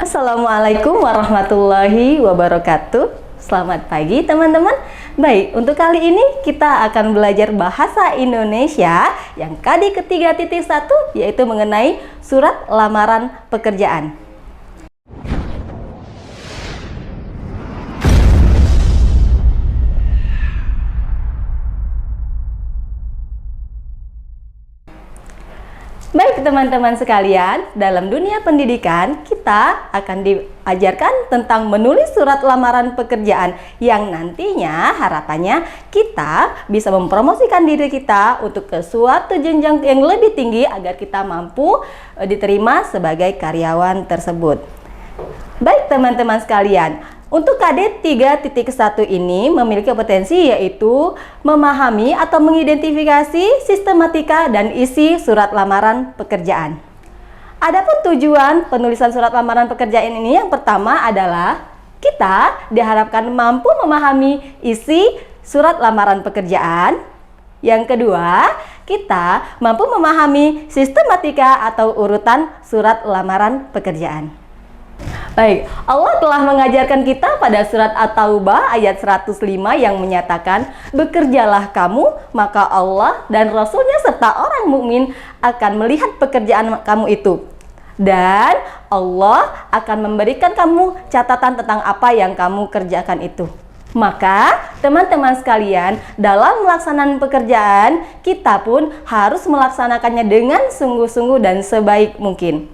Assalamualaikum warahmatullahi wabarakatuh. Selamat pagi teman-teman. Baik, untuk kali ini kita akan belajar bahasa Indonesia yang KD ke-3.1, yaitu mengenai surat lamaran pekerjaan. Baik teman-teman sekalian, dalam dunia pendidikan kita akan diajarkan tentang menulis surat lamaran pekerjaan yang nantinya harapannya kita bisa mempromosikan diri kita untuk ke suatu jenjang yang lebih tinggi agar kita mampu diterima sebagai karyawan tersebut. Baik teman-teman sekalian, untuk KD 3.1 ini memiliki potensi yaitu memahami atau mengidentifikasi sistematika dan isi surat lamaran pekerjaan. Adapun tujuan penulisan surat lamaran pekerjaan ini yang pertama adalah kita diharapkan mampu memahami isi surat lamaran pekerjaan. Yang kedua, kita mampu memahami sistematika atau urutan surat lamaran pekerjaan. Baik, Allah telah mengajarkan kita pada surat At-Taubah ayat 105 yang menyatakan, bekerjalah kamu, maka Allah dan Rasulnya serta orang mukmin akan melihat pekerjaan kamu itu. Dan Allah akan memberikan kamu catatan tentang apa yang kamu kerjakan itu. Maka teman-teman sekalian, dalam melaksanakan pekerjaan, kita pun harus melaksanakannya dengan sungguh-sungguh dan sebaik mungkin.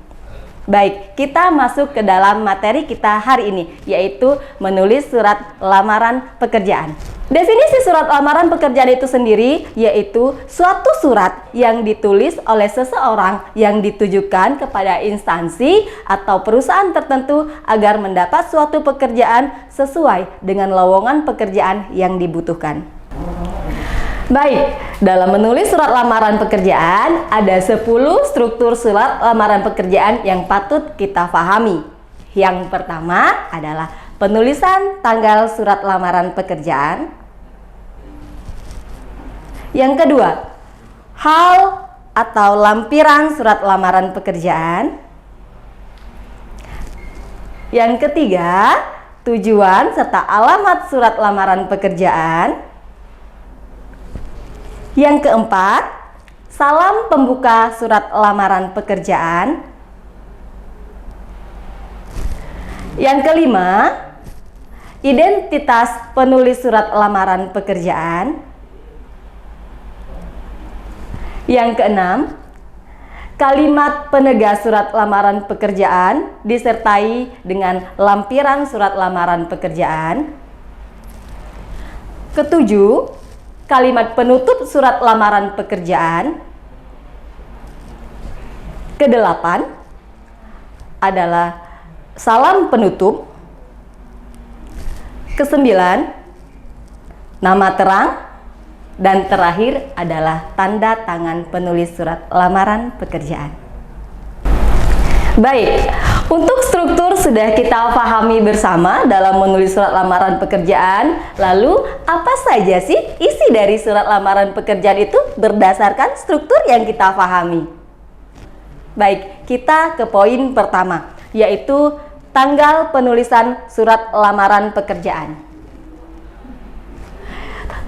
Baik, kita masuk ke dalam materi kita hari ini, yaitu menulis surat lamaran pekerjaan. Definisi surat lamaran pekerjaan itu sendiri yaitu suatu surat yang ditulis oleh seseorang yang ditujukan kepada instansi atau perusahaan tertentu agar mendapat suatu pekerjaan sesuai dengan lowongan pekerjaan yang dibutuhkan. Baik, dalam menulis surat lamaran pekerjaan ada 10 struktur surat lamaran pekerjaan yang patut kita pahami. Yang pertama adalah penulisan tanggal surat lamaran pekerjaan. Yang kedua, hal atau lampiran surat lamaran pekerjaan. Yang ketiga, tujuan serta alamat surat lamaran pekerjaan. Yang keempat, salam pembuka surat lamaran pekerjaan. Yang kelima, identitas penulis surat lamaran pekerjaan. Yang keenam, kalimat penegas surat lamaran pekerjaan disertai dengan lampiran surat lamaran pekerjaan. Ketujuh, kalimat penutup surat lamaran pekerjaan. Kedelapan adalah salam penutup. Kesembilan, nama terang. Dan terakhir adalah tanda tangan penulis surat lamaran pekerjaan. Baik, untuk struktur sudah kita pahami bersama dalam menulis surat lamaran pekerjaan. Lalu, apa saja sih isi dari surat lamaran pekerjaan itu berdasarkan struktur yang kita pahami? Baik, kita ke poin pertama, yaitu tanggal penulisan surat lamaran pekerjaan.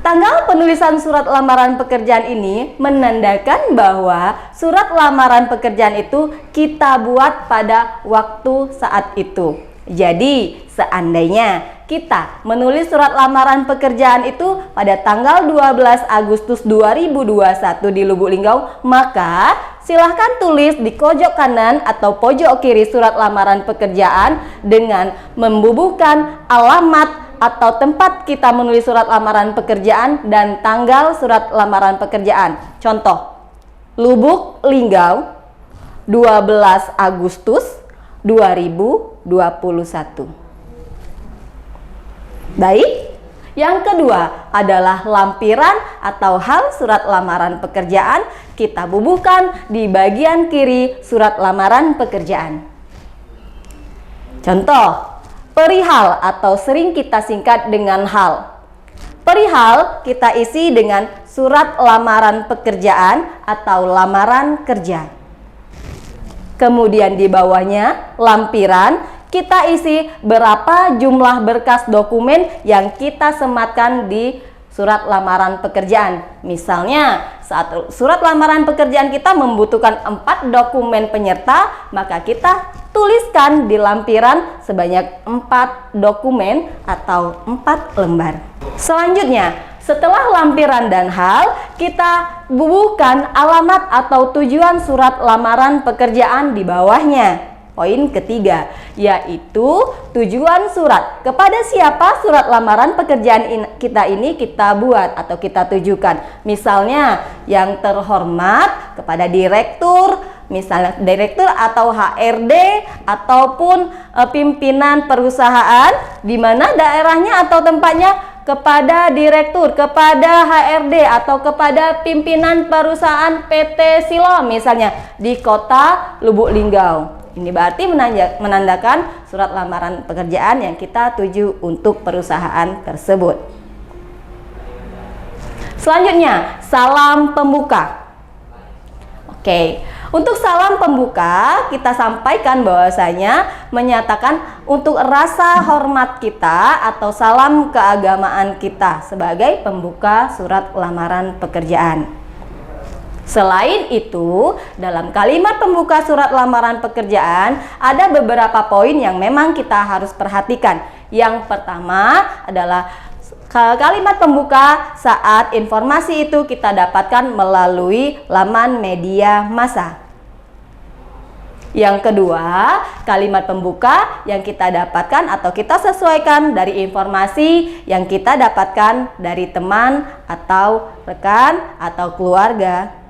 Tanggal penulisan surat lamaran pekerjaan ini menandakan bahwa surat lamaran pekerjaan itu kita buat pada waktu saat itu. Jadi, seandainya kita menulis surat lamaran pekerjaan itu pada tanggal 12 Agustus 2021 di Lubuk Linggau, maka silahkan tulis di pojok kanan atau pojok kiri surat lamaran pekerjaan dengan membubuhkan alamat atau tempat kita menulis surat lamaran pekerjaan dan tanggal surat lamaran pekerjaan. Contoh, Lubuk Linggau, 12 Agustus 2021. Baik, yang kedua adalah lampiran atau hal surat lamaran pekerjaan. Kita bubuhkan di bagian kiri surat lamaran pekerjaan. Contoh, perihal atau sering kita singkat dengan hal. Perihal kita isi dengan surat lamaran pekerjaan atau lamaran kerja. Kemudian di bawahnya lampiran kita isi berapa jumlah berkas dokumen yang kita sematkan di surat lamaran pekerjaan. Misalnya, saat surat lamaran pekerjaan kita membutuhkan 4 dokumen penyerta, maka kita tuliskan di lampiran sebanyak 4 dokumen atau 4 lembar. Selanjutnya, setelah lampiran dan hal, kita bubuhkan alamat atau tujuan surat lamaran pekerjaan di bawahnya. Poin ketiga, yaitu tujuan surat. Kepada siapa surat lamaran pekerjaan kita ini kita buat atau kita tujukan. Misalnya, yang terhormat kepada direktur, misalnya direktur atau HRD, ataupun pimpinan perusahaan, di mana daerahnya atau tempatnya kepada direktur, kepada HRD, atau kepada pimpinan perusahaan PT Silom, misalnya di kota Lubuk Linggau. Ini berarti menandakan surat lamaran pekerjaan yang kita tuju untuk perusahaan tersebut. Selanjutnya, salam pembuka. Oke, untuk salam pembuka kita sampaikan bahwasanya menyatakan untuk rasa hormat kita atau salam keagamaan kita sebagai pembuka surat lamaran pekerjaan. Selain itu, dalam kalimat pembuka surat lamaran pekerjaan ada beberapa poin yang memang kita harus perhatikan. Yang pertama adalah kalimat pembuka saat informasi itu kita dapatkan melalui laman media massa. Yang kedua, kalimat pembuka yang kita dapatkan atau kita sesuaikan dari informasi yang kita dapatkan dari teman atau rekan atau keluarga.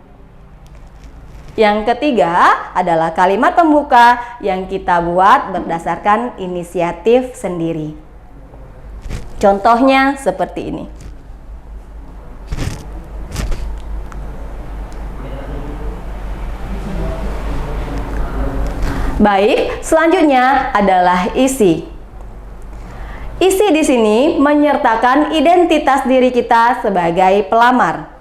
Yang ketiga adalah kalimat pembuka yang kita buat berdasarkan inisiatif sendiri. Contohnya seperti ini. Baik, selanjutnya adalah isi. Isi di sini menyertakan identitas diri kita sebagai pelamar.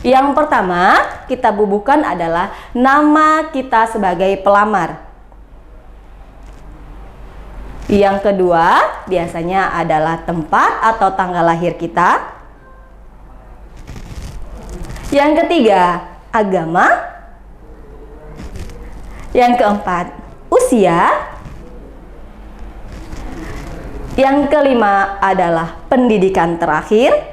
Yang pertama kita bubuhkan adalah nama kita sebagai pelamar. Yang kedua biasanya adalah tempat atau tanggal lahir kita. Yang ketiga agama. Yang keempat usia. Yang kelima adalah pendidikan terakhir.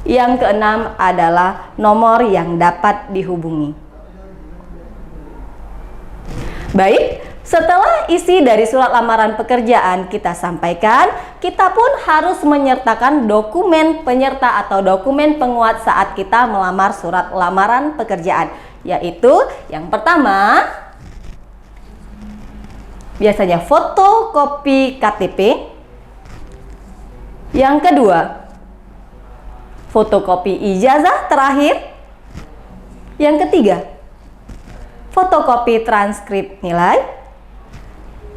Yang keenam adalah nomor yang dapat dihubungi. Baik, setelah isi dari surat lamaran pekerjaan kita sampaikan, kita pun harus menyertakan dokumen penyerta atau dokumen penguat saat kita melamar surat lamaran pekerjaan. Yaitu yang pertama, biasanya fotokopi KTP. Yang kedua, fotokopi ijazah terakhir. Yang ketiga, fotokopi transkrip nilai.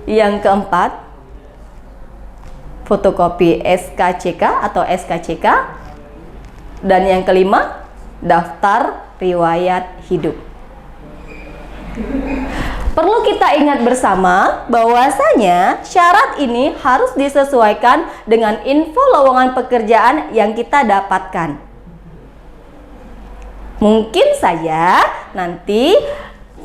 Yang keempat, fotokopi SKCK atau SKCK. Dan yang kelima, daftar riwayat hidup. Perlu kita ingat bersama bahwasanya syarat ini harus disesuaikan dengan info lowongan pekerjaan yang kita dapatkan. Mungkin saja nanti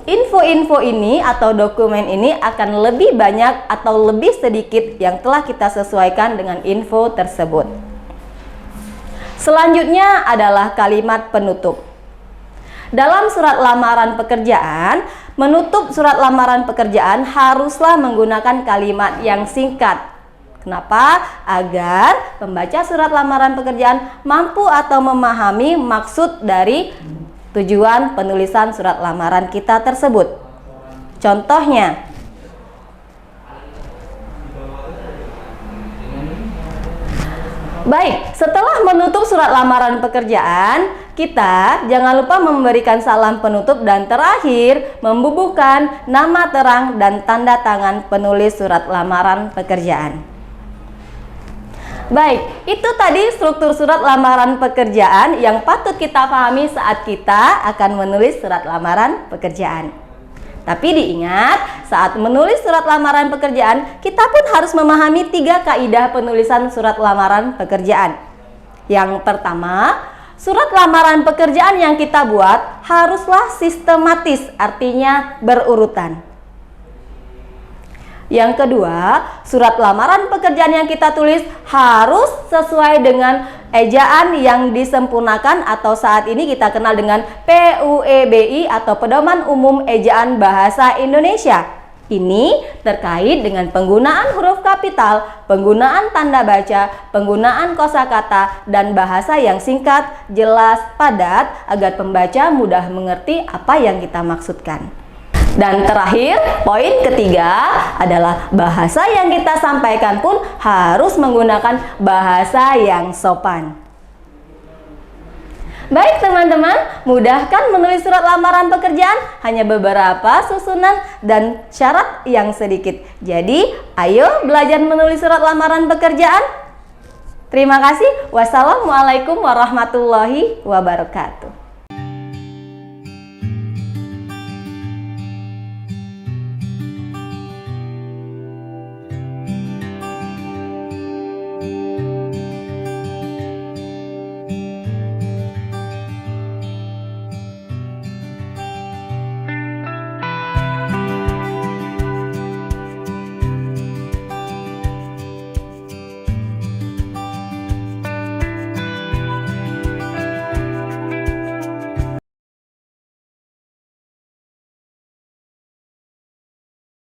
info-info ini atau dokumen ini akan lebih banyak atau lebih sedikit yang telah kita sesuaikan dengan info tersebut. Selanjutnya adalah kalimat penutup. Dalam surat lamaran pekerjaan, menutup surat lamaran pekerjaan haruslah menggunakan kalimat yang singkat. Kenapa? Agar pembaca surat lamaran pekerjaan mampu atau memahami maksud dari tujuan penulisan surat lamaran kita tersebut. Contohnya, baik, setelah menutup surat lamaran pekerjaan, kita jangan lupa memberikan salam penutup dan terakhir membubuhkan nama terang dan tanda tangan penulis surat lamaran pekerjaan. Baik, itu tadi struktur surat lamaran pekerjaan yang patut kita pahami saat kita akan menulis surat lamaran pekerjaan. Tapi diingat, saat menulis surat lamaran pekerjaan, kita pun harus memahami 3 kaidah penulisan surat lamaran pekerjaan. Yang pertama, surat lamaran pekerjaan yang kita buat haruslah sistematis, artinya berurutan. Yang kedua, surat lamaran pekerjaan yang kita tulis harus sesuai dengan ejaan yang disempurnakan atau saat ini kita kenal dengan PUEBI atau Pedoman Umum Ejaan Bahasa Indonesia. Ini terkait dengan penggunaan huruf kapital, penggunaan tanda baca, penggunaan kosakata, dan bahasa yang singkat, jelas, padat agar pembaca mudah mengerti apa yang kita maksudkan. Dan terakhir, poin ketiga adalah bahasa yang kita sampaikan pun harus menggunakan bahasa yang sopan. Baik teman-teman, mudahkan menulis surat lamaran pekerjaan, hanya beberapa susunan dan syarat yang sedikit. Jadi, ayo belajar menulis surat lamaran pekerjaan. Terima kasih. Wassalamualaikum warahmatullahi wabarakatuh.